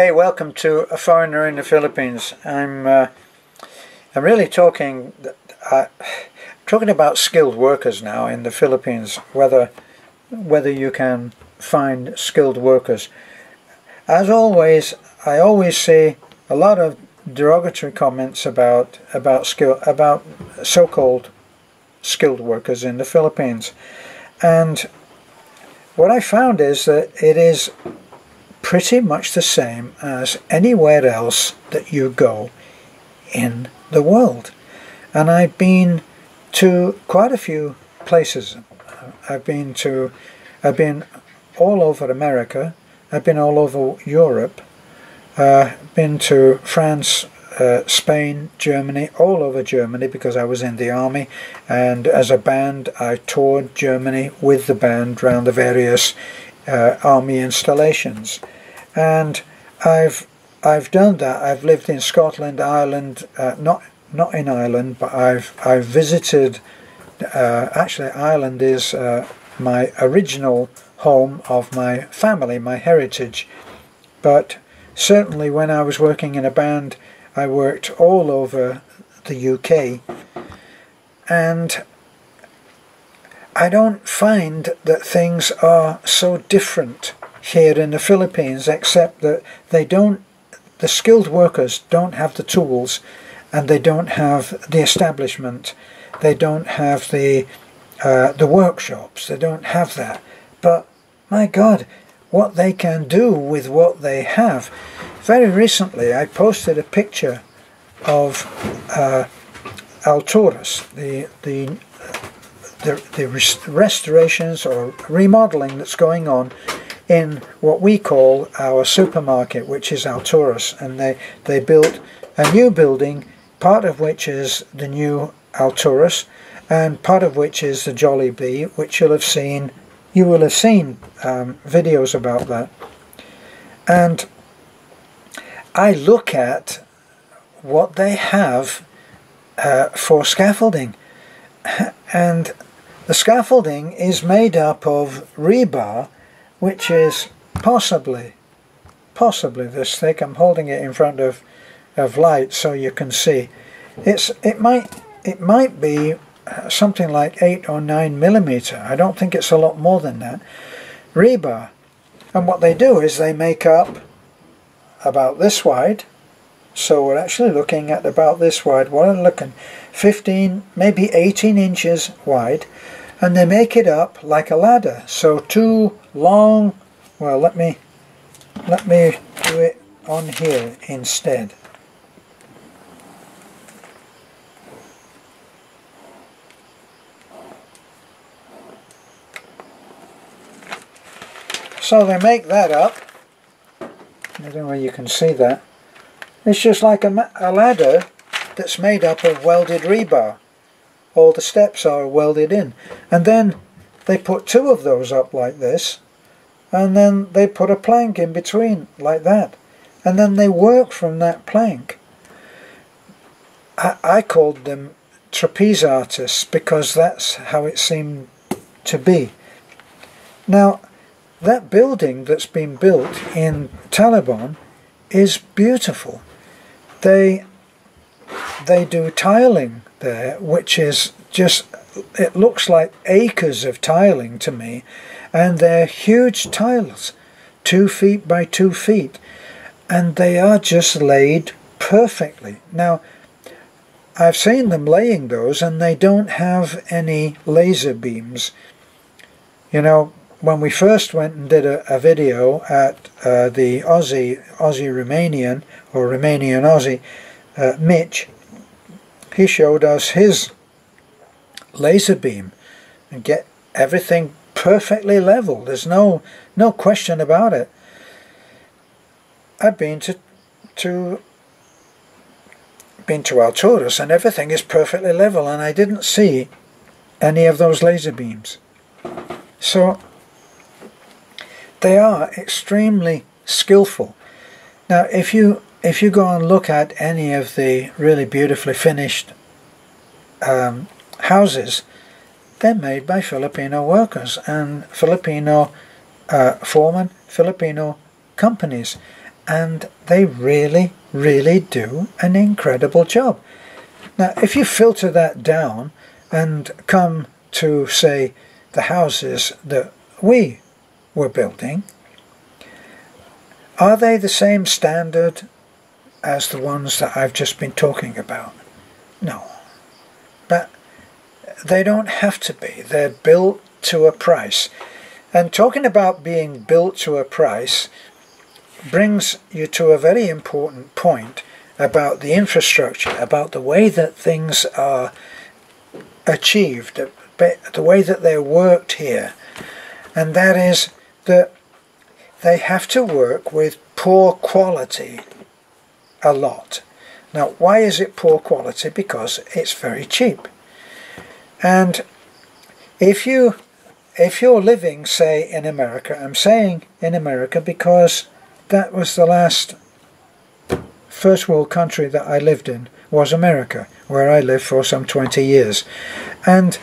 Hey, welcome to A Foreigner in the Philippines. I'm really talking about skilled workers now in the Philippines. Whether you can find skilled workers. As always, I always see a lot of derogatory comments about so-called skilled workers in the Philippines, and what I found is that it is pretty much the same as anywhere else that you go in the world. And I've been to quite a few places. I've been all over America. I've been all over Europe. Been to France, Spain, Germany, all over Germany because I was in the army, and as a band I toured Germany with the band around the various army installations. And I've done that. I've lived in Scotland, Ireland, not in Ireland, but I've visited. Actually, Ireland is my original home of my family, my heritage. But certainly, when I was working in a band, I worked all over the UK, and I don't find that things are so different here in the Philippines, except that the skilled workers don't have the tools, and they don't have the establishment, they don't have the workshops, they don't have that. But my God, what they can do with what they have. Very recently I posted a picture of Alturas, the restorations or remodeling that's going on in what we call our supermarket, which is Alturas, and they built a new building, part of which is the new Alturas, and part of which is the Jollibee, which you will have seen videos about that. And I look at what they have for scaffolding, and the scaffolding is made up of rebar, which is possibly this thick. I'm holding it in front of light so you can see. It might be something like 8 or 9 millimeter. I don't think it's a lot more than that. Rebar. And what they do is they make up about this wide. So we're actually looking at about this wide. What I'm looking, 15, maybe 18 inches wide. And they make it up like a ladder. So two long, well, let me do it on here instead. So they make that up. I don't know where you can see that. It's just like a ladder that's made up of welded rebar. All the steps are welded in. And then they put two of those up like this. And then they put a plank in between like that. And then they work from that plank. I called them trapeze artists because that's how it seemed to be. Now, that building that's been built in Taliban is beautiful. They do tiling there, which is just, it looks like acres of tiling to me, and they're huge tiles, 2 feet by 2 feet, and they are just laid perfectly. Now, I've seen them laying those, and they don't have any laser beams. You know, when we first went and did a video at the Aussie-Romanian, or Romanian-Aussie, Mitch, he showed us his laser beam and get everything perfectly level. There's no question about it. I've been to Alturas and everything is perfectly level, and I didn't see any of those laser beams. So they are extremely skillful. Now, if you go and look at any of the really beautifully finished houses, they're made by Filipino workers and Filipino foremen, Filipino companies. and they really, really do an incredible job. Now, if you filter that down and come to, say, the houses that we were building, are they the same standard as the ones that I've just been talking about? No. But they don't have to be. They're built to a price. And talking about being built to a price brings you to a very important point about the infrastructure, about the way that things are achieved, the way that they're worked here. And that is that they have to work with poor quality a lot. Now, why is it poor quality? Because it's very cheap. And if you're living, say, in America, I'm saying in America because that was the last first world country that I lived in, was America, where I lived for some 20 years. And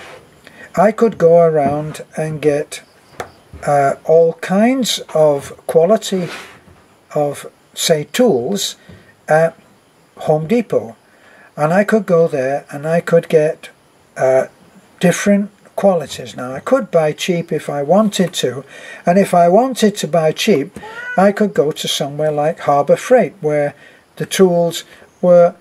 I could go around and get all kinds of quality of, say, tools at Home Depot. And I could go there and I could get different qualities. Now, I could buy cheap if I wanted to, and if I wanted to buy cheap, I could go to somewhere like Harbor Freight, where the tools were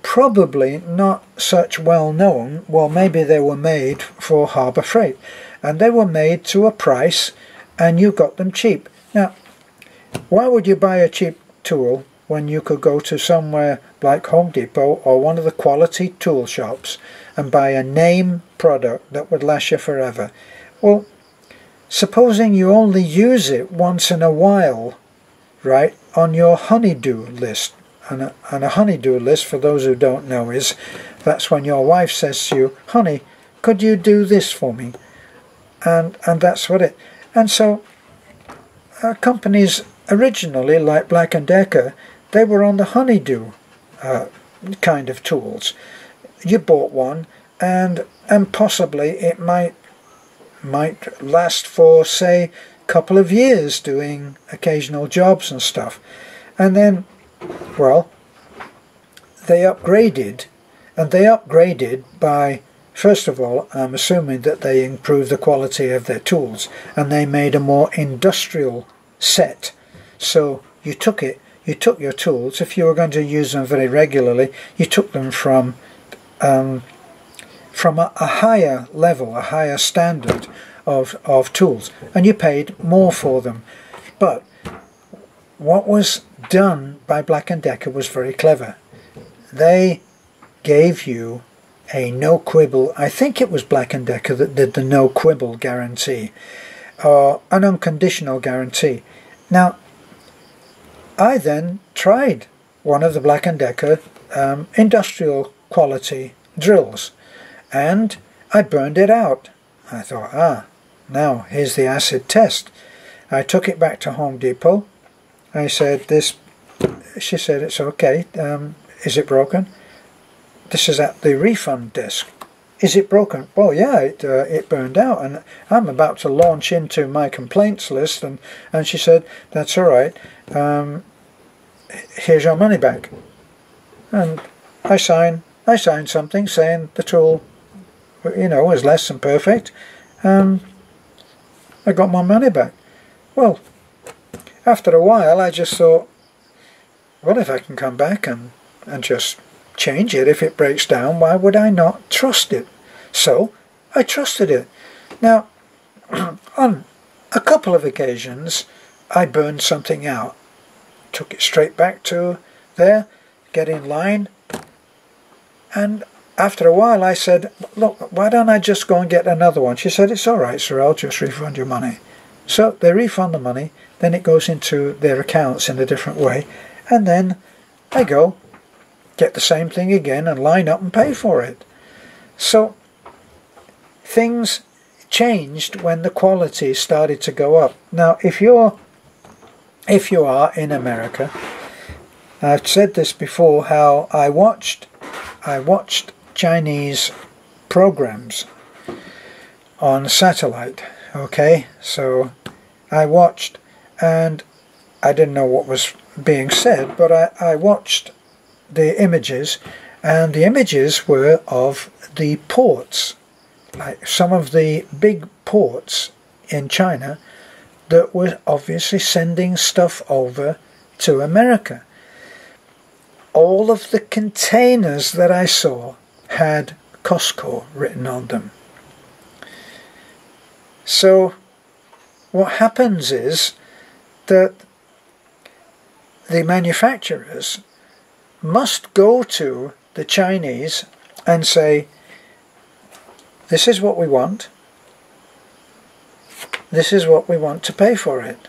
probably not such well known. Well, maybe they were made for Harbor Freight, and they were made to a price, and you got them cheap. Now, why would you buy a cheap tool when you could go to somewhere like Home Depot or one of the quality tool shops and buy a name product that would last you forever? Well, supposing you only use it once in a while, right, on your honeydew list. And a honeydew list, for those who don't know, is that's when your wife says to you, honey, could you do this for me? And that's what it. And so companies originally, like Black & Decker, they were on the honeydew kind of tools. You bought one, and possibly it might last for, say, a couple of years doing occasional jobs and stuff. And then, well, they upgraded, and they upgraded by, first of all, I'm assuming that they improved the quality of their tools, and they made a more industrial set. So you took your tools, if you were going to use them very regularly, you took them from a higher level, a higher standard of tools, and you paid more for them. But what was done by Black & Decker was very clever. They gave you a no quibble, I think it was Black & Decker that did the no quibble guarantee, or an unconditional guarantee. Now, I then tried one of the Black & Decker industrial quality drills, and I burned it out. I thought, now here's the acid test. I took it back to Home Depot. I said, she said, it's okay. Is it broken? This is at the refund desk. Is it broken? Oh yeah, it burned out, and I'm about to launch into my complaints list, and she said, that's all right. Here's your money back. And I signed something saying the tool, was less than perfect. I got my money back. Well, after a while, I just thought, well, if I can come back and just change it if it breaks down, why would I not trust it? So I trusted it. Now, on a couple of occasions, I burned something out, took it straight back to there, get in line, and after a while I said, look, why don't I just go and get another one? She said, it's all right, sir, I'll just refund your money. So they refund the money, then it goes into their accounts in a different way, and then I go get the same thing again and line up and pay for it. So things changed when the quality started to go up. Now, if you are in America, I've said this before, how I watched Chinese programs on satellite. Okay, so I watched, and I didn't know what was being said, but I watched the images, and the images were of the ports, like some of the big ports in China that were obviously sending stuff over to America. All of the containers that I saw had Costco written on them. So what happens is that the manufacturers must go to the Chinese and say, this is what we want, this is what we want to pay for it.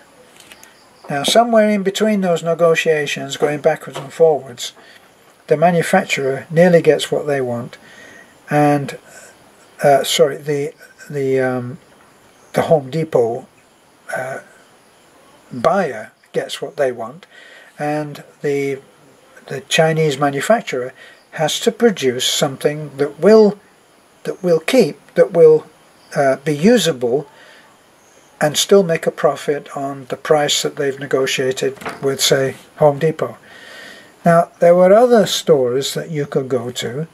Now somewhere in between those negotiations, going backwards and forwards, the manufacturer nearly gets what they want, and the Home Depot buyer gets what they want, and the Chinese manufacturer has to produce something that will be usable and still make a profit on the price that they've negotiated with, say, Home Depot. Now, there were other stores that you could go to,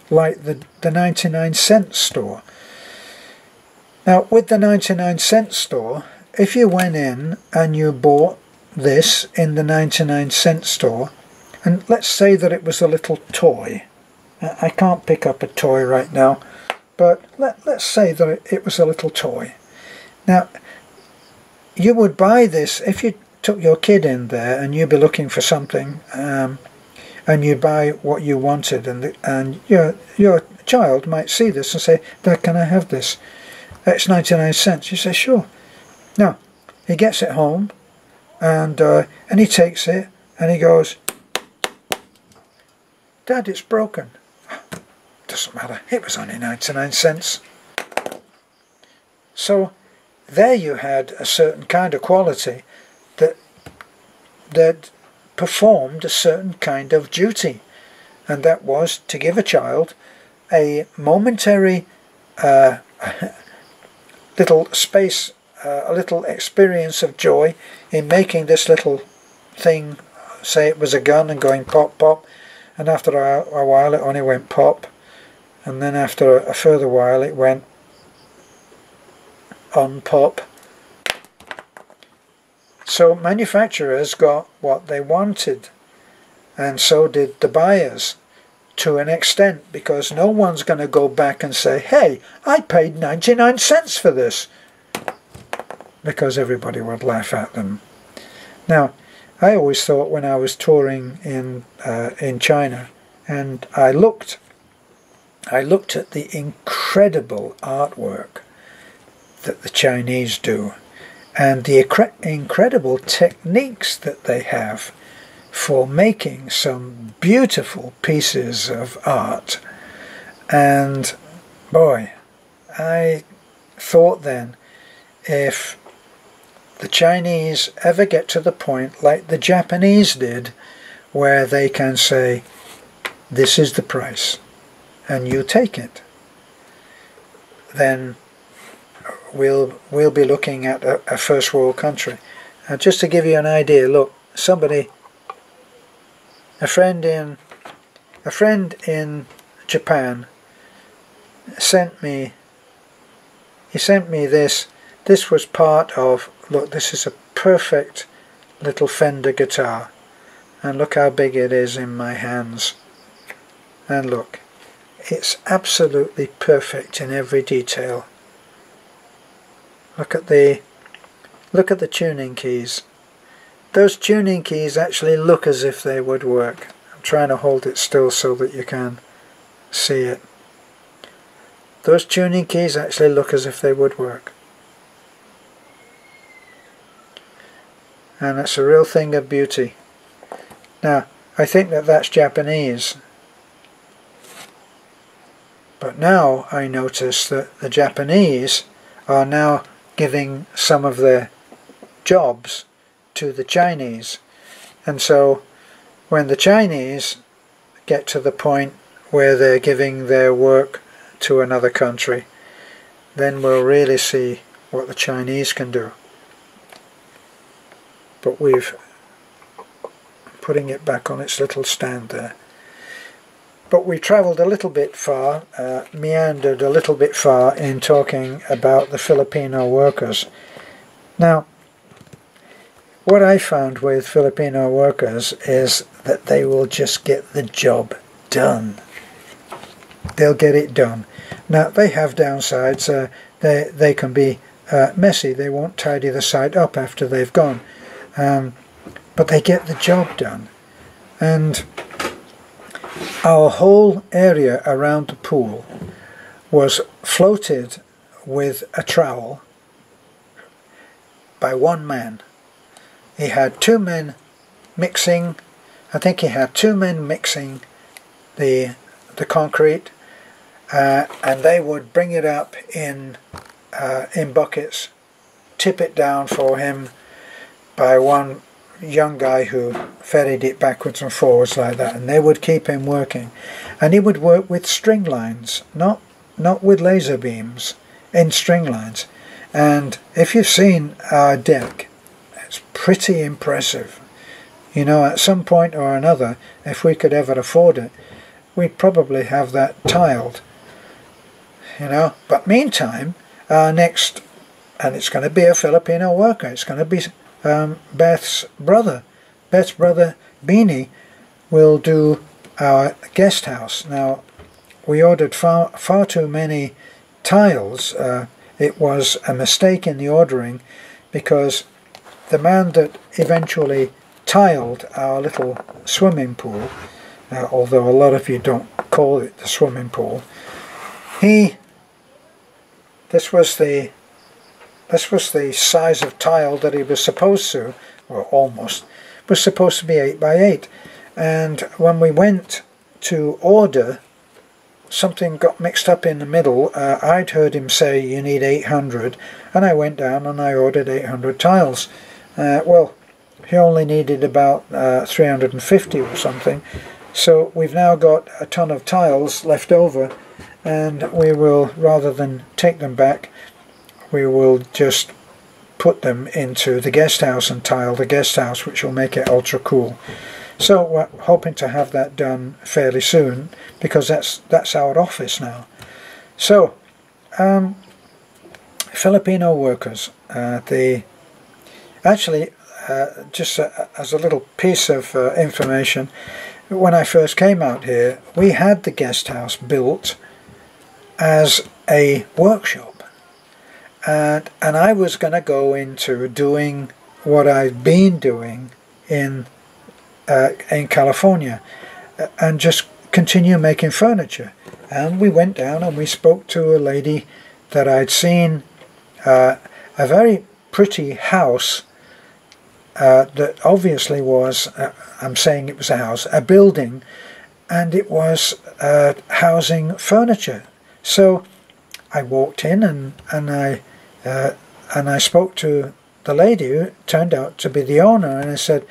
like the 99-cent store. Now, with the 99-cent store, if you went in and you bought this in the 99-cent store, and let's say that it was a little toy. I can't pick up a toy right now, but let's say that it was a little toy. Now, you would buy this if you took your kid in there and you'd be looking for something, and you buy what you wanted, and your child might see this and say, "Dad, can I have this? It's 99 cents. You say, "Sure." Now, he gets it home, and he takes it, and he goes, "Dad, it's broken." Doesn't matter, it was only 99 cents. So there you had a certain kind of quality that performed a certain kind of duty, and that was to give a child a momentary little space, a little experience of joy in making this little thing, say it was a gun, and going pop pop, and after a while it only went pop, and then after a further while it went on pop. So manufacturers got what they wanted, and so did the buyers to an extent, because no one's going to go back and say, "Hey, I paid 99 cents for this," because everybody would laugh at them. Now, I always thought when I was touring in China, and I looked at the incredible artwork that the Chinese do, and the incredible techniques that they have for making some beautiful pieces of art. And boy, I thought then, if the Chinese ever get to the point like the Japanese did, where they can say, "This is the price," and you take it, then we'll be looking at a first world country. Just to give you an idea, look, a friend in Japan sent me this. This was part of, look, this is a perfect little Fender guitar, and look how big it is in my hands, and look, it's absolutely perfect in every detail. Look at the tuning keys. Those tuning keys actually look as if they would work. I'm trying to hold it still so that you can see it. Those tuning keys actually look as if they would work. And it's a real thing of beauty. Now, I think that that's Japanese. But now I notice that the Japanese are now giving some of their jobs to the Chinese. And so when the Chinese get to the point where they're giving their work to another country, then we'll really see what the Chinese can do. But we've putting it back on its little stand there. But we travelled a little bit far, meandered a little bit far in talking about the Filipino workers. Now, what I found with Filipino workers is that they will just get the job done. They'll get it done. Now, they have downsides. They can be messy. They won't tidy the site up after they've gone. But they get the job done. And our whole area around the pool was floated with a trowel by one man. He had two men mixing, I think he had two men mixing the concrete, and they would bring it up in buckets, tip it down for him by one young guy who ferried it backwards and forwards like that, and they would keep him working. And he would work with string lines, not with laser beams, in string lines. And if you've seen our deck, it's pretty impressive. You know, at some point or another, if we could ever afford it, we'd probably have that tiled. You know, but meantime, our next, and it's going to be a Filipino worker, it's going to be Beth's brother. Beth's brother, Beanie, will do our guest house. Now, we ordered far too many tiles. It was a mistake in the ordering, because the man that eventually tiled our little swimming pool, although a lot of you don't call it the swimming pool, this was the size of tile that he was supposed to, or almost, was supposed to be 8 by 8. And when we went to order, something got mixed up in the middle. I'd heard him say you need 800, and I went down and I ordered 800 tiles. Well, he only needed about 350 or something, so we've now got a ton of tiles left over, and we will, rather than take them back, we will just put them into the guest house and tile the guest house, which will make it ultra cool. So we're hoping to have that done fairly soon, because that's our office now. So Filipino workers, just as a little piece of information, when I first came out here, we had the guest house built as a workshop, and I was going to go into doing what I've been doing in California, and just continue making furniture. And we went down and we spoke to a lady that I'd seen a very pretty house that obviously was, I'm saying it was a house, a building, and it was housing furniture. So I walked in and I spoke to the lady who turned out to be the owner, and I said,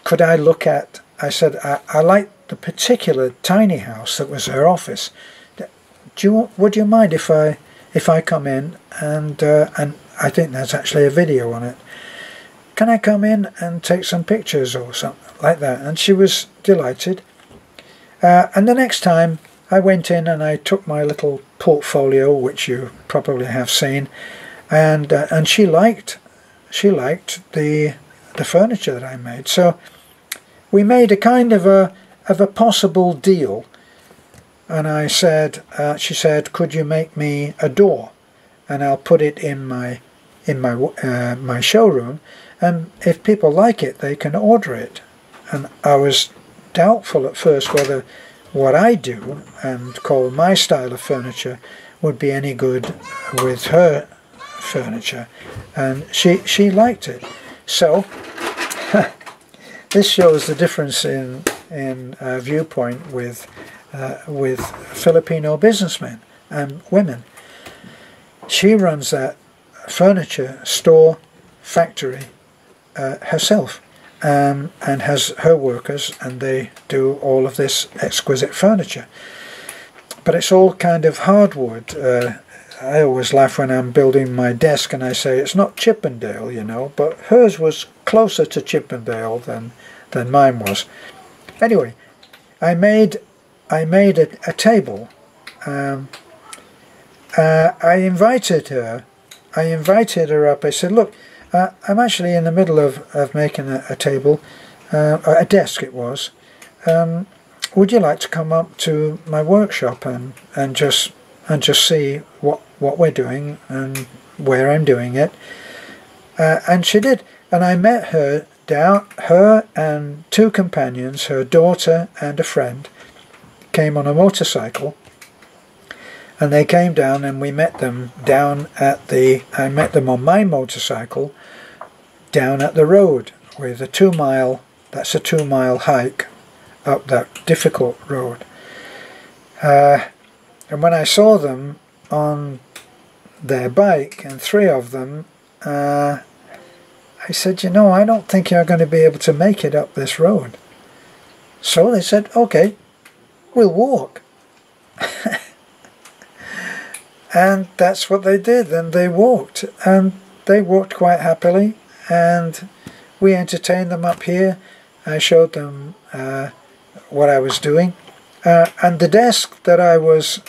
could I look at, I said, I like the particular tiny house that was her office. Would you mind if I come in and I think there's actually a video on it. Can I come in and take some pictures or something like that? And she was delighted. And the next time I went in and I took my little portfolio, which you probably have seen, and she liked the furniture that I made. So we made a kind of a possible deal. And I said, she said, could you make me a door, and I'll put it in my showroom, and if people like it, they can order it. And I was doubtful at first whether what I do and call my style of furniture would be any good with her furniture, and she liked it. So this shows the difference in viewpoint with Filipino businessmen and women. She runs that furniture store factory herself, and has her workers, and they do all of this exquisite furniture. But it's all kind of hardwood. I always laugh when I'm building my desk and I say it's not Chippendale, you know, but hers was closer to Chippendale than than mine was. Anyway, I made a table. I invited her up. I said, look, I'm actually in the middle of making a table, a desk it was. Would you like to come up to my workshop and just see what we're doing and where I'm doing it? And she did, and I met her down. Her and two companions, her daughter and a friend, came on a motorcycle, and they came down, and we met them down at the. I met them on my motorcycle down at the road with a 2 mile. That's a 2 mile hike up that difficult road. And when I saw them on their bike, and 3 of them, I said, you know, I don't think you're going to be able to make it up this road. So they said, okay, we'll walk. And that's what they did, and they walked quite happily, and we entertained them up here. I showed them what I was doing, and the desk that I was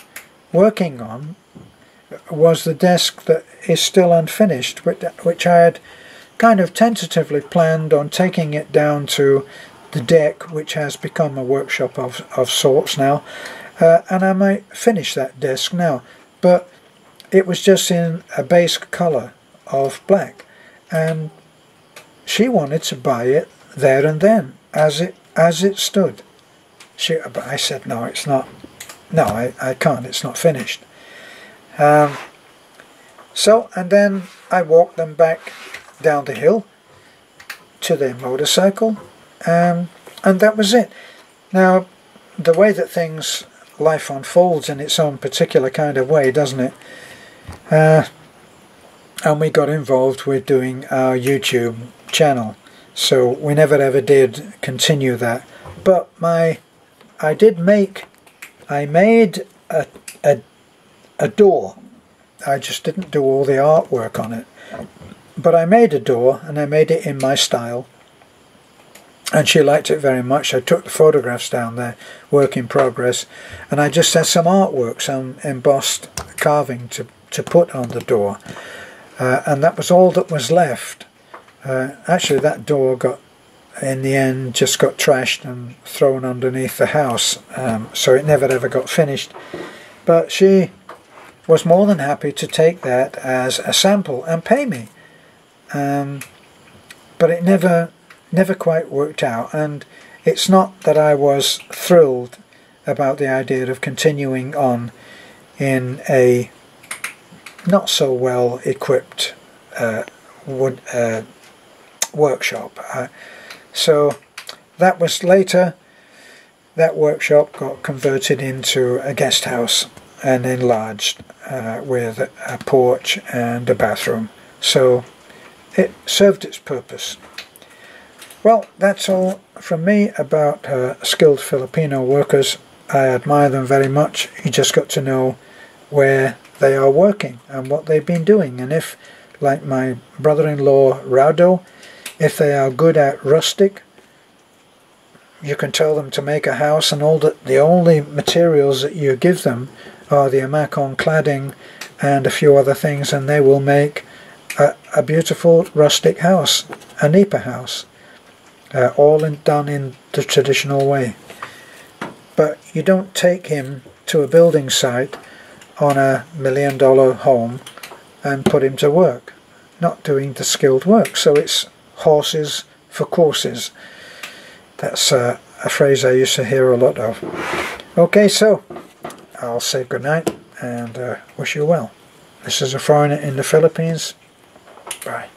working on was the desk that is still unfinished, which I had kind of tentatively planned on taking it down to the deck, which has become a workshop of sorts now, and I might finish that desk now, but it was just in a base colour of black, and she wanted to buy it there and then as it stood. But I said, no, it's not. No, I can't. It's not finished. So, and then I walked them back down the hill to their motorcycle, and that was it. Now, the way that life unfolds in its own particular kind of way, doesn't it? And we got involved with doing our YouTube channel, so we never ever did continue that. But I made a door. I just didn't do all the artwork on it, but I made a door, and I made it in my style, and she liked it very much. I took the photographs down there, work in progress, and I just had some artwork, some embossed carving to put on the door, and that was all that was left. Actually, that door in the end just got trashed and thrown underneath the house, so it never ever got finished. But she was more than happy to take that as a sample and pay me, but it never quite worked out, and it's not that I was thrilled about the idea of continuing on in a not so well equipped workshop. So that was later. That workshop got converted into a guest house and enlarged with a porch and a bathroom. So it served its purpose. Well, that's all from me about skilled Filipino workers. I admire them very much. You just got to know where they are working and what they've been doing, and if, like my brother-in-law Raudo, if they are good at rustic, you can tell them to make a house, and the only materials that you give them are the amacon cladding and a few other things, and they will make a beautiful rustic house, a nipa house, all done in the traditional way. But you don't take him to a building site on a $1 million home and put him to work, not doing the skilled work. So it's horses for courses. That's a phrase I used to hear a lot of. Okay, so I'll say goodnight and wish you well. This is a foreigner in the Philippines. Bye.